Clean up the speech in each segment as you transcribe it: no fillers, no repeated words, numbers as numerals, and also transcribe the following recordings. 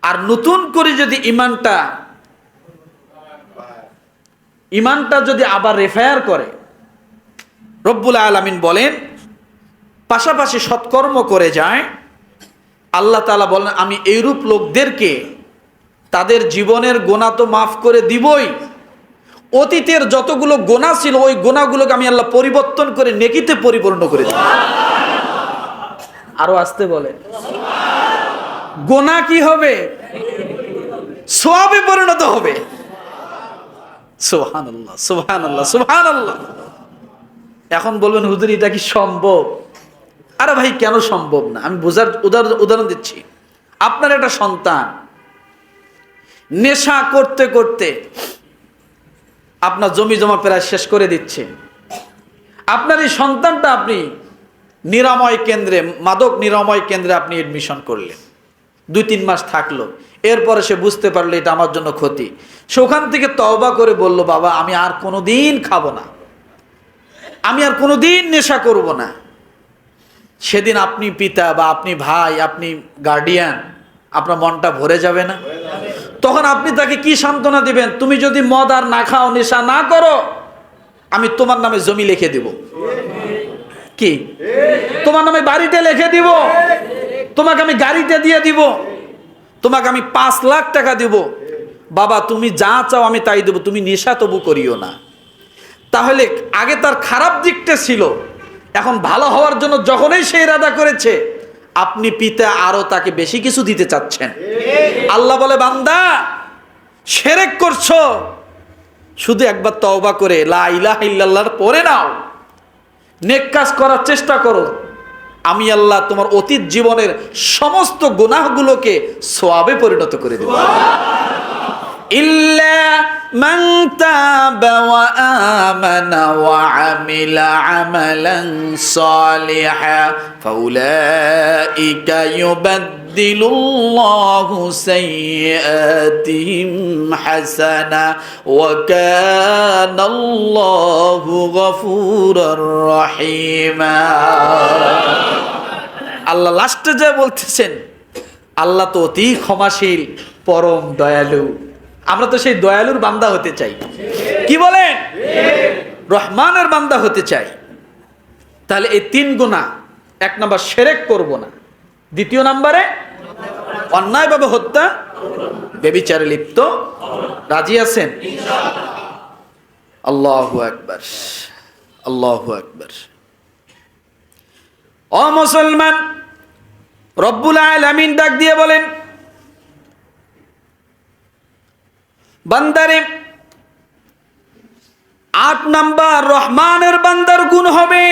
আর নতুন করে যদি ইমানটা যদি আবার রেফায়ার করে, রব্বুল আলামিন বলেন পাশাপাশি সৎকর্ম করে যায়, আল্লাহ তাআলা বলেন আমি এইরূপ লোকদেরকে তাদের জীবনের গোনা তো মাফ করে দিবই, অতীতের যতগুলো গোনা ছিল ওই গোনাগুলোকে আমি আল্লাহ পরিবর্তন করে নেকিতে পরিপূর্ণ করে দিব। আরো আসতে বলে, গোনা কি হবে? সওয়াবে পরিণত হবে। সুবহানাল্লাহ, সুবহানাল্লাহ, সুবহানাল্লাহ। এখন বলবেন হুজুর এটা কি সম্ভব? আরে ভাই কেন সম্ভব না? আমি বোঝার উদাহরণ দিচ্ছি। আপনার একটা সন্তান নেশা করতে করতে আপনার জমি জমা প্রায় শেষ করে দিচ্ছে। আপনার এই সন্তানটা আপনি নিরাময় কেন্দ্রে, মাদক নিরাময় কেন্দ্রে আপনি এডমিশন করলেন, 2-3 মাস থাকলো, এরপরে সে বুঝতে পারলো এটা আমার জন্য ক্ষতি। সে ওখান থেকে তওবা করে বলল, বাবা আমি আর কোনোদিন খাবো না, আমি আর কোনোদিন নেশা করব না। সেদিন আপনি পিতা বা আপনি ভাই, আপনি গার্ডিয়ান, আপনার মনটা ভরে যাবে না? তখন আপনি তাকে কি সান্ত্বনা দিবেন? তুমি যদি মদ আর না খাও, নেশা না করো, আমি তোমার নামে জমি লিখে দিব, কি তোমার নামে বাড়িতে লিখে দিব, তোমাকে আমি গাড়িতে দিয়ে দিব, তোমাকে আমি 5 লাখ টাকা দিব, বাবা তুমি যা চাও আমি তাই দেব, তুমি নেশা তবু করিও না। তাহলে আগে তার খারাপ দিকটা ছিল, এখন ভালো হওয়ার জন্য যখনই সে ইরাদা করেছে, আপনি পিতা আরো তাকে বেশি কিছু দিতে চাচ্ছেন। আল্লাহ বলে বান্দা শিরক করছো, শুধু একবার তওবা করে লা ইলাহা ইল্লাল্লাহর পরে নাও, নেক কাজ করার চেষ্টা করো, আমি আল্লাহ তোমার অতীত জীবনের সমস্ত গুনাহগুলোকে সওয়াবে পরিণত করে দেব। ইল্লা মান তাবা ওয়া আমানা ওয়া আমিলা আমালান সালিহা ফাউলাইকা ইউবাদদিলুল্লাহু সাইয়্যাতিহিম হাসানা ওয়া কানাল্লাহু গফুরুর রহিমা। আল্লাহ লাস্টে যা বলতেছেন, আল্লাহ তো অতি ক্ষমাশীল, পরম দয়ালু। আমরা তো সেই দয়ালুর বান্দা হতে চাই, কি বলেন? রহমানের বান্দা হতে চাই। তাহলে এই 3 গুনাহ, 1 নাম্বার শিরক করব না, 2 নম্বরে অন্যায়ভাবে হত্যা, ব্যভিচারে লিপ্ত, রাজি আছেন? আল্লাহু আকবার, আল্লাহু আকবার। ও মুসলমান, রব্বুল আলামিন ডাক দিয়ে বলেন বান্দারে, 8 নাম্বার রহমানের বান্দার গুণ হবে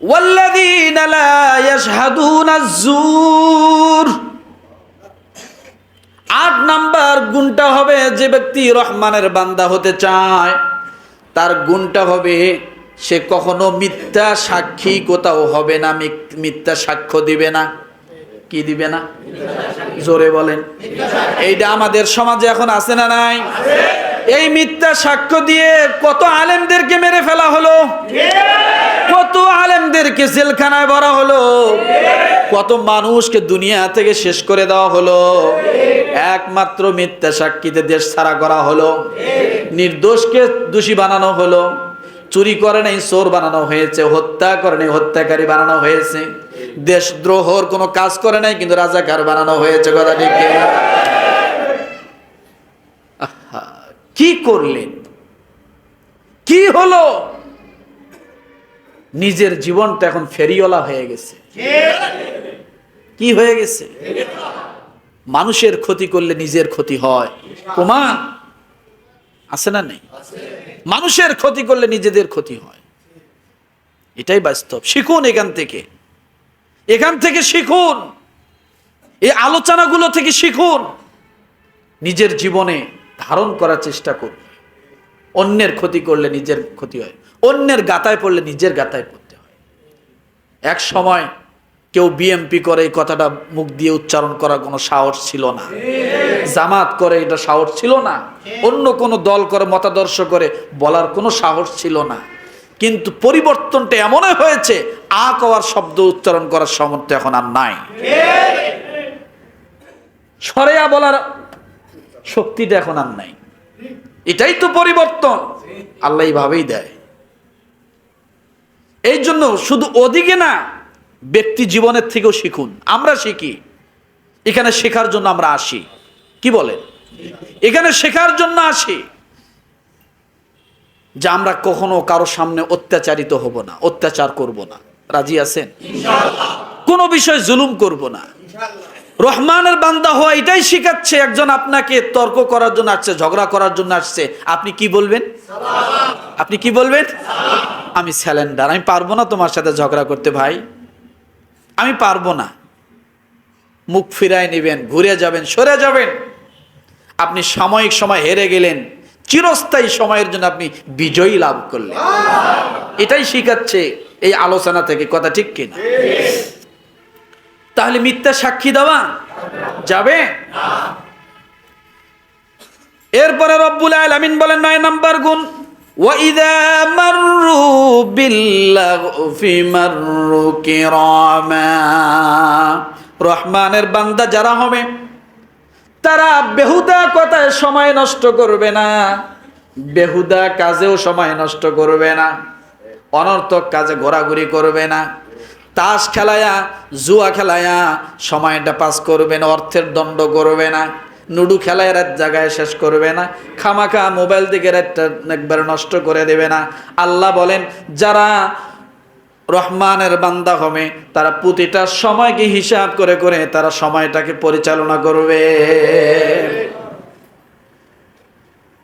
ওয়াল্লাযীনা লা ইয়াশহাদুনাজ যুর। 8 নাম্বার গুণটা হবে, যে ব্যক্তি রহমানের বান্দা হতে চায় তার গুণটা হবে সে কখনো মিথ্যা সাক্ষী কোথাও হবে না, মিথ্যা সাক্ষ্য দিবে না। কি দিবে না? জোরে বলেন। এইটা আমাদের সমাজে এখন আছে না নাই? এই মিথ্যা সাক্ষ্য দিয়ে কত আলেমদেরকে মেরে ফেলা হলো, কত আলেমদেরকে জেলখানায় ভরা হলো, কত মানুষকে দুনিয়া থেকে শেষ করে দেওয়া হলো, একমাত্র মিথ্যা সাক্ষীতে দেশ ছাড়া করা হলো, নির্দোষকে দোষী বানানো হলো, চুরি করে নাই চোর বানানো হয়েছে, হত্যা করে নাই হত্যাকারী বানানো হয়েছে, দেশদ্রোহর কোনো কাজ করে নাই কিন্তু রাজাকার বানানো হয়েছে। কথা ঠিক কিনা? কি করলেন? কি হলো? নিজের জীবনটা এখন ফেরিওয়ালা হয়ে গেছে। কি হয়ে গেছে? মানুষের ক্ষতি করলে নিজের ক্ষতি হয়, প্রমাণ আছে না নেই? মানুষের ক্ষতি করলে নিজেদের ক্ষতি হয়, এটাই বাস্তব। শিখুন এখান থেকে, এখান থেকে শিখুন, এই আলোচনাগুলো থেকে শিখুন, নিজের জীবনে ধারণ করার চেষ্টা করুন। অন্যের ক্ষতি করলে নিজের ক্ষতি হয়, অন্যের গাতায় পড়লে নিজের গাতায় পড়তে হয়। এক সময় কেউ বিএমপি করে এই কথাটা মুখ দিয়ে উচ্চারণ করার কোনো সাহস ছিল না, জামাত করে এটা সাহস ছিল না, অন্য কোনো দল করে মতাদর্শ করে বলার কোনো সাহস ছিল না। কিন্তু পরিবর্তনটা এমনই হয়েছে, আ কওয়ার শব্দ উচ্চারণ করার সামর্থ্য এখন আর নাই। সরেয়া বলার শক্তিটা এখন আর নাই। এটাই তো পরিবর্তন, আল্লাহ এইভাবেই দেয়। এই জন্য শুধু ওদিকে না, ব্যক্তি জীবনের থেকেও শিখুন। আমরা শিখি, এখানে শেখার জন্য আমরা আসি। কি বলেন? এখানে শেখার জন্য আসি যে আমরা কখনো কারো সামনে অত্যাচারিত হব না, অত্যাচার করব না। রাজি আছেন? কোনো বিষয় জুলুম করব না। রহমানের বান্দা হওয়া এটাই শিখাচ্ছে। একজন আপনাকে তর্ক করার জন্য আসছে, ঝগড়া করার জন্য আসছে, আপনি কি বলবেন? আপনি কি বলবেন? আমি স্যালেন্ডার, আমি পারবো না তোমার সাথে ঝগড়া করতে ভাই, আমি পারবো না। মুখ ফিরায় নেবেন, ঘুরে যাবেন, সরে যাবেন। আপনি সাময়িক সময় হেরে গেলেন, চিরস্থায়ী সময়ের জন্য আপনি বিজয়ী লাভ করলেন। এটাই শিখাচ্ছে এই আলোচনা থেকে। কথা ঠিক কিনা? তাহলে মিথ্যা সাক্ষী দেওয়া যাবে? এরপরে রব্বুল আলামিন বলেন 9 নম্বর গুণ, ওয়াইদা মাররু বিল্লাগফি মাররু কিরামা। রহমানের বান্দা যারা হবে তারা বেহুদা কথায় সময় নষ্ট করবে না, বেহুদা কাজেও সময় নষ্ট করবে না, অনর্থক কাজে ঘোরাঘুরি করবে না, তাস খেলায়া জুয়া খেলায়া সময়টা পাস করবে না, অর্থের দণ্ড করবে না, লুডু খেলায় রাত জায়গায় শেষ করবে না, খামাখা মোবাইল দিকে রাতটা একবার নষ্ট করে দেবে না। আল্লাহ বলেন যারা রহমানের বান্দা হবে তারা প্রতিটা সময়কে হিসাব করে করে তারা সময়টাকে পরিচালনা করবে।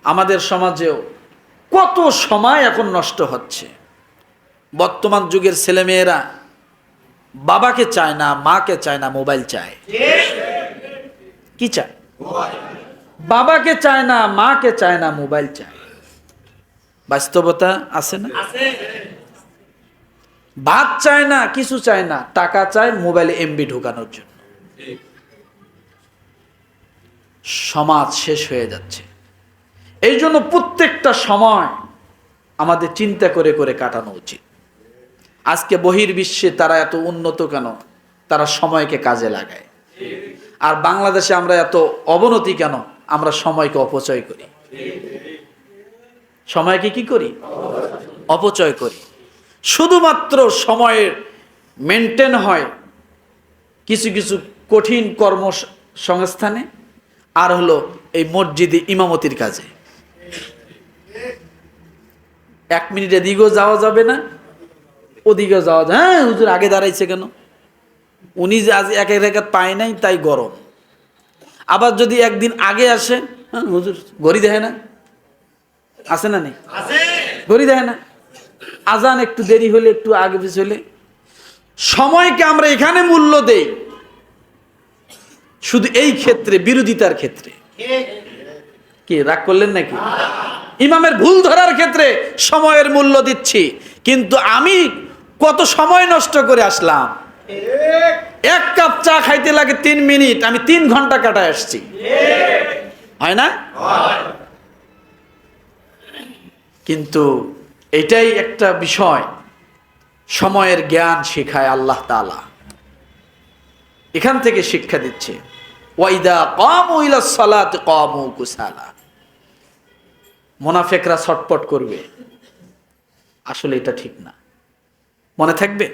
আমাদের সমাজেও কত সময় এখন নষ্ট হচ্ছে। বর্তমান যুগের ছেলেমেয়েরা বাবাকে চায় না, মাকে চায় না, মোবাইল চায়। কি চায়? বাবাকে চায় না, মাকে চায় না, মোবাইল চায়। বাস্তবতা আছে না? ভাত চায় না, কিছু চায় না, টাকা চায় মোবাইলে এমবি ঢোকানোর জন্য। সমাজ শেষ হয়ে যাচ্ছে। এই জন্য প্রত্যেকটা সময় আমাদের চিন্তা করে করে কাটানো উচিত। আজকে বহির্বিশ্বে তারা এত উন্নত কেন? তারা সময়কে কাজে লাগায়। আর বাংলাদেশে আমরা এত অবনতি কেন? আমরা সময়কে অপচয় করি। সময়কে কি করি? অপচয় করি। শুধুমাত্র সময়ের মেনটেন হয় কিছু কিছু কঠিন কর্মসংস্থানে, আর হলো এই মসজিদে ইমামতির কাজে। 1 মিনিট এদিকেও যাওয়া যাবে না, ওদিকেও যাওয়া যায়। হ্যাঁ হুজুর আগে দাঁড়াইছে কেন? উনি যে আজ এক রেখাত পায় নাই তাই গরম। আবার যদি একদিন আগে আসে, হ্যাঁ হুজুর ঘড়ি দেখে না, আছে না নেই? ঘড়ি দেখে না, আজান একটু দেরি হলে, একটু আগে পিছ হলে। সময়কে আমরা এখানে মূল্য দেই শুধু এই ক্ষেত্রে, বিরোধিতার ক্ষেত্রে। কি রাগ করলেন নাকি? ইমামের ভুল ধরার ক্ষেত্রে সময়ের মূল্য দিচ্ছি, কিন্তু আমি কত সময় নষ্ট করে আসলাম। 1 কাপ চা খাইতে লাগে 3 মিনিট, আমি 3 ঘন্টা কাটায় আসছি। হয় না? কিন্তু এটাই একটা বিষয়, সময়ের জ্ঞান শেখায় আল্লাহ তাআলা। এখান থেকে শিক্ষা দিচ্ছে, ওয়াইদা কামু ইলাস সালাতি কামু কুসালা। মুনাফিকরা ছটপট করবে, আসলে এটা ঠিক না। মনে থাকবে?